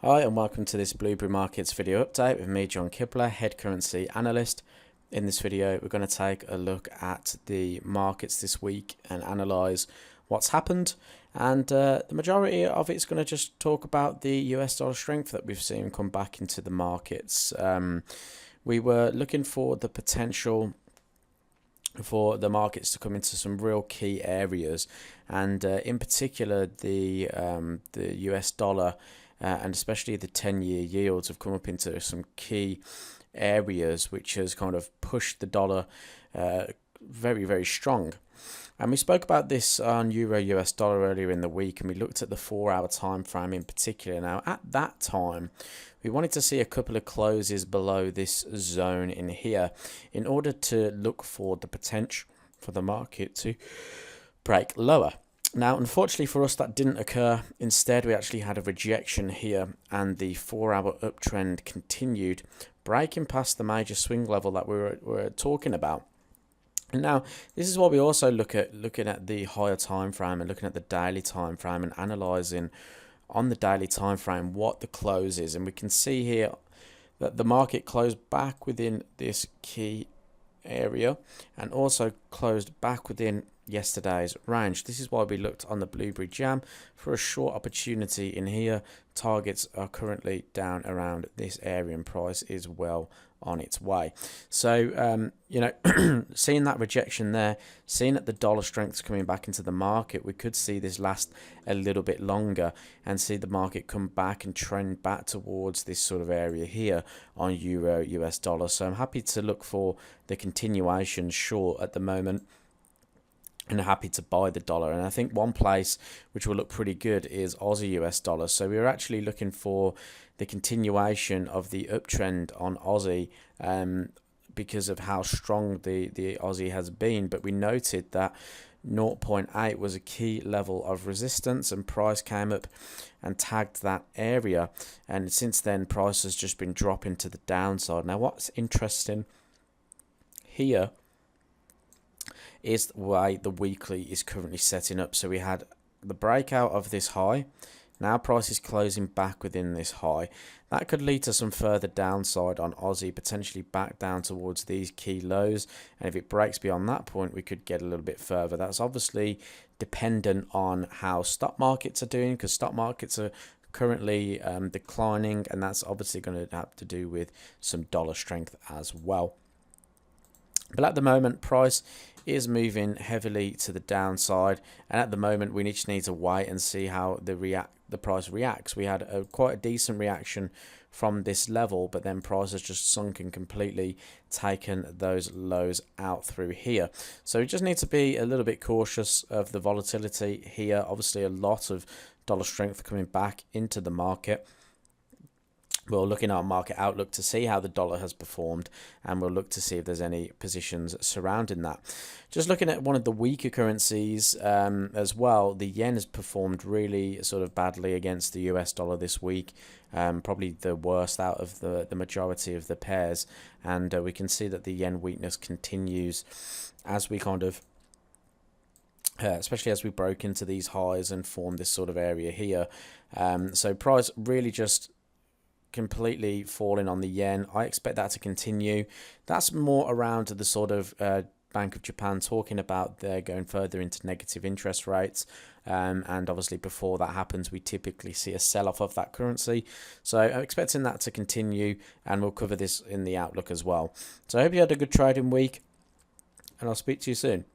Hi and welcome to this Blueberry Markets video update with me, John Kibler, head currency analyst. In this video we're going to take a look at the markets this week and analyse what's happened, and the majority of it's going to just talk about the US dollar strength that we've seen come back into the markets. We were looking for the potential for the markets to come into some real key areas, and in particular the US dollar and especially the 10-year yields have come up into some key areas, which has kind of pushed the dollar very, very strong. And we spoke about this on Euro US dollar earlier in the week, and we looked at the 4-hour time frame in particular. Now, at that time, we wanted to see a couple of closes below this zone in here in order to look for the potential for the market to break lower. Now, unfortunately for us, that didn't occur. Instead, we actually had a rejection here, and the 4-hour uptrend continued, breaking past the major swing level that we were talking about. Now, this is what we also looking at the higher time frame and looking at the daily time frame and analysing on the daily time frame what the close is. And we can see here that the market closed back within this key area and also closed back within yesterday's range. This is why we looked on the Blueberry Jam for a short opportunity in here. Targets are currently down around this area and price is well on its way. So seeing that rejection there, seeing that the dollar strength is coming back into the market, we could see this last a little bit longer and see the market come back and trend back towards this sort of area here on Euro US dollar. So I'm happy to look for the continuation short at the moment, and happy to buy the dollar. And I think one place which will look pretty good is Aussie US dollar. So we were actually looking for the continuation of the uptrend on Aussie because of how strong the Aussie has been. But we noted that 0.8 was a key level of resistance, and price came up and tagged that area. And since then, price has just been dropping to the downside. Now, what's interesting here is the way the weekly is currently setting up. So we had the breakout of this high. Now price is closing back within this high. That could lead to some further downside on Aussie, potentially back down towards these key lows. And if it breaks beyond that point, we could get a little bit further. That's obviously dependent on how stock markets are doing, because stock markets are currently declining, and that's obviously going to have to do with some dollar strength as well. But at the moment, price is moving heavily to the downside, and at the moment we just need to wait and see how the price reacts. We had quite a decent reaction from this level, but then price has just sunk and completely taken those lows out through here. So we just need to be a little bit cautious of the volatility here. Obviously a lot of dollar strength coming back into the market. We'll look in our market outlook to see how the dollar has performed, and we'll look to see if there's any positions surrounding that. Just looking at one of the weaker currencies as well, the yen has performed really sort of badly against the US dollar this week, probably the worst out of the majority of the pairs, and we can see that the yen weakness continues as we kind of especially as we broke into these highs and formed this sort of area here. So price really just completely falling on the yen. I expect that to continue. That's more around the sort of Bank of Japan talking about they're going further into negative interest rates, and obviously before that happens we typically see a sell-off of that currency. So I'm expecting that to continue, and we'll cover this in the outlook as well. So I hope you had a good trading week, and I'll speak to you soon.